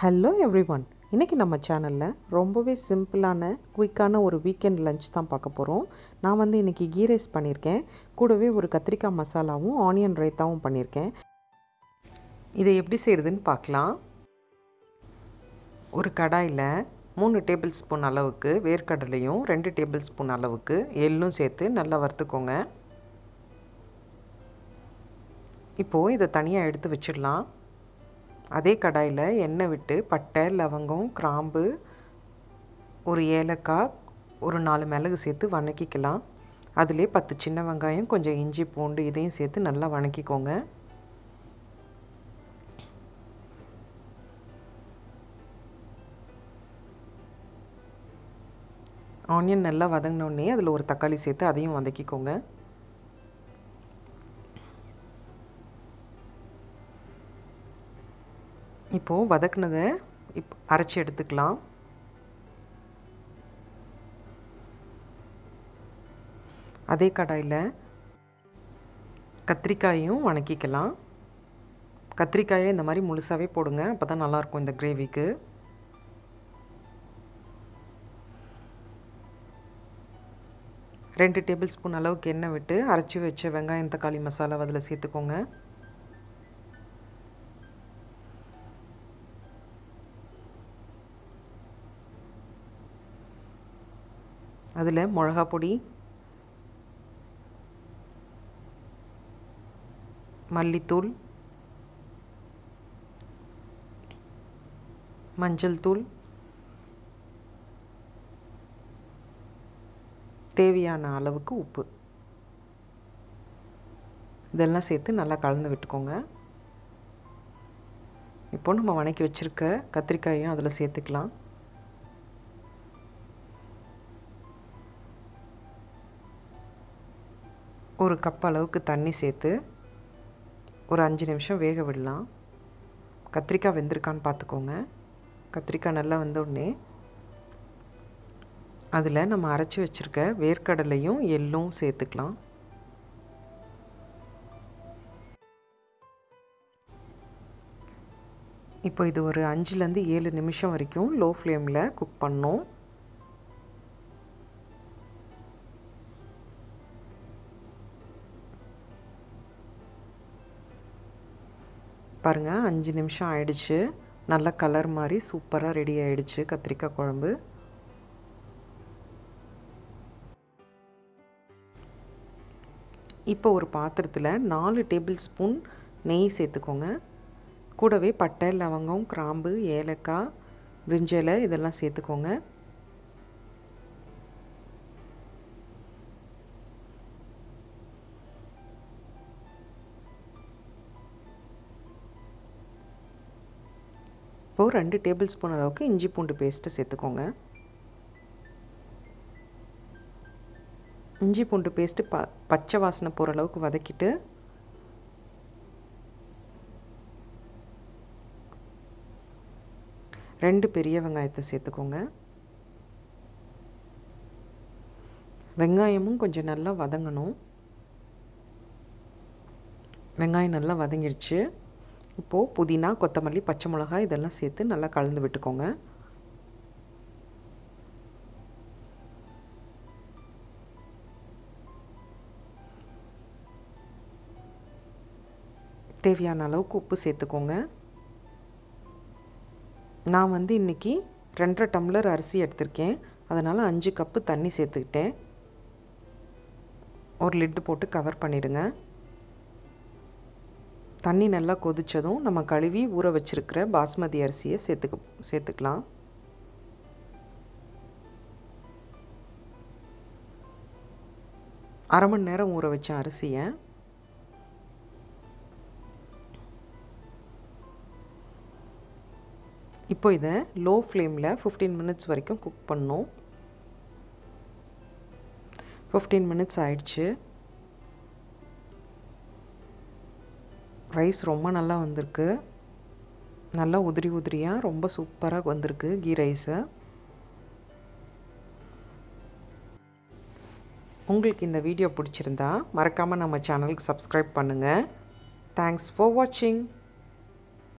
Hello everyone. இன்றைக்கி நம்ம சேனலில் ரொம்பவே சிம்பிளான குயிக்கான ஒரு வீக்கெண்ட் லஞ்ச் தான் பார்க்க போகிறோம். நான் இன்றைக்கி கீ ரைஸ் பண்ணியிருக்கேன். கூடவே ஒரு கத்திரிக்காய் மசாலாவும் ஆனியன் ரைத்தாவும் பண்ணியிருக்கேன். இதை எப்படி செய்கிறதுன்னு பார்க்கலாம். ஒரு கடாயில் 3 டேபிள் ஸ்பூன் அளவுக்கு வேர்க்கடலையும் 2 டேபிள் ஸ்பூன் அளவுக்கு எள்ளும் சேர்த்து நல்லா வறுத்துக்கோங்க. இப்போது இதை தனியாக எடுத்து வச்சிடலாம். அதே கடாயில் எண்ணெய் விட்டு பட்டை, லவங்கம், கிராம்பு, ஒரு ஏலக்காய், ஒரு 4 மிளகு சேர்த்து வணக்கிக்கலாம். அதிலே 10 சின்ன வெங்காயம், கொஞ்சம் இஞ்சி பூண்டு இதையும் சேர்த்து நல்லா வணக்கிக்கோங்க. ஆனியன் நல்லா வதங்கினோடனே அதில் ஒரு தக்காளி சேர்த்து அதையும் வதக்கிக்கோங்க. இப்போது வதக்குனதை அரைச்சி எடுத்துக்கலாம். அதே கடாயில் கத்திரிக்காயும் வணக்கிக்கலாம். கத்திரிக்காயை இந்த மாதிரி முழுசாகவே போடுங்க, அப்போ தான் நல்லாயிருக்கும் இந்த கிரேவிக்கு. ரெண்டு டேபிள் ஸ்பூன் அளவுக்கு எண்ணெய் விட்டு அரைச்சி வச்ச வெங்காயம் தக்காளி மசாலா அதில் சேர்த்துக்கோங்க. அதில் மிளகா பொடி, மல்லித்தூள், மஞ்சள் தூள், தேவையான அளவுக்கு உப்பு இதெல்லாம் சேர்த்து நல்லா கலந்து விட்டுக்கோங்க. இப்போ நம்ம வணக்கி வச்சுருக்க கத்திரிக்காயும் அதில் சேர்த்துக்கலாம். ஒரு கப் அளவுக்கு தண்ணி சேர்த்து ஒரு 5 நிமிஷம் வேக விடலாம். கத்திரிக்காய் வெந்திருக்கான்னு பார்த்துக்கோங்க. கத்திரிக்காய் நல்லா வெந்தோடனே அதில் நம்ம அரைச்சி வச்சுருக்க வேர்க்கடலையும் எள்ளும் சேர்த்துக்கலாம். இப்போ இது ஒரு 5லேருந்து 7 நிமிஷம் வரைக்கும் லோ ஃப்ளேமில் குக் பண்ணணும். பாருங்கள், 5 நிமிஷம் ஆயிடுச்சு. நல்ல கலர் மாதிரி சூப்பராக ரெடி ஆகிடுச்சு கத்திரிக்காய் குழம்பு. இப்போ ஒரு பாத்திரத்தில் 4 டேபிள் ஸ்பூன் நெய் சேர்த்துக்கோங்க. கூடவே பட்டை, லவங்கம், கிராம்பு, ஏலக்காய், பிரிஞ்சிலை இதெல்லாம் சேர்த்துக்கோங்க. இப்போது 2 டேபிள் ஸ்பூன் அளவுக்கு இஞ்சி பூண்டு பேஸ்ட்டு சேர்த்துக்கோங்க. இஞ்சி பூண்டு பேஸ்ட்டு பச்சை வாசனை போகிற அளவுக்கு வதக்கிட்டு ரெண்டு பெரிய வெங்காயத்தை சேர்த்துக்கோங்க. வெங்காயமும் கொஞ்சம் நல்லா வதங்கணும். வெங்காயம் நல்லா வதங்கிடுச்சு. இப்போது புதினா, கொத்தமல்லி, பச்சை மிளகாய் இதெல்லாம் சேர்த்து நல்லா கலந்து விட்டுக்கோங்க. தேவையான அளவுக்கு உப்பு சேர்த்துக்கோங்க. நான் இன்றைக்கி 2.5 டம்ளர் அரிசி எடுத்திருக்கேன். அதனால் 5 கப்பு தண்ணி சேர்த்துக்கிட்டேன். ஒரு லிட்டு போட்டு கவர் பண்ணிவிடுங்க. தண்ணி நல்லா கொதித்ததும் நம்ம கழுவி ஊற வச்சுருக்கிற பாஸ்மதி அரிசியை சேர்த்துக்கலாம். அரை மணி நேரம் ஊற வச்ச அரிசியை இப்போ இதை லோ ஃப்ளேமில் 15 மினிட்ஸ் வரைக்கும் குக் பண்ணணும். 15 மினிட்ஸ் ஆயிடுச்சு. ரைஸ் ரொம்ப நல்லா வந்திருக்கு. நல்லா உதிரி உதிரியாக ரொம்ப சூப்பராக வந்திருக்கு கீ ரைஸை. உங்களுக்கு இந்த வீடியோ பிடிச்சிருந்தா மறக்காமல் நம்ம சேனலுக்கு சப்ஸ்கிரைப் பண்ணுங்கள். தேங்க்ஸ் ஃபார் வாட்சிங்.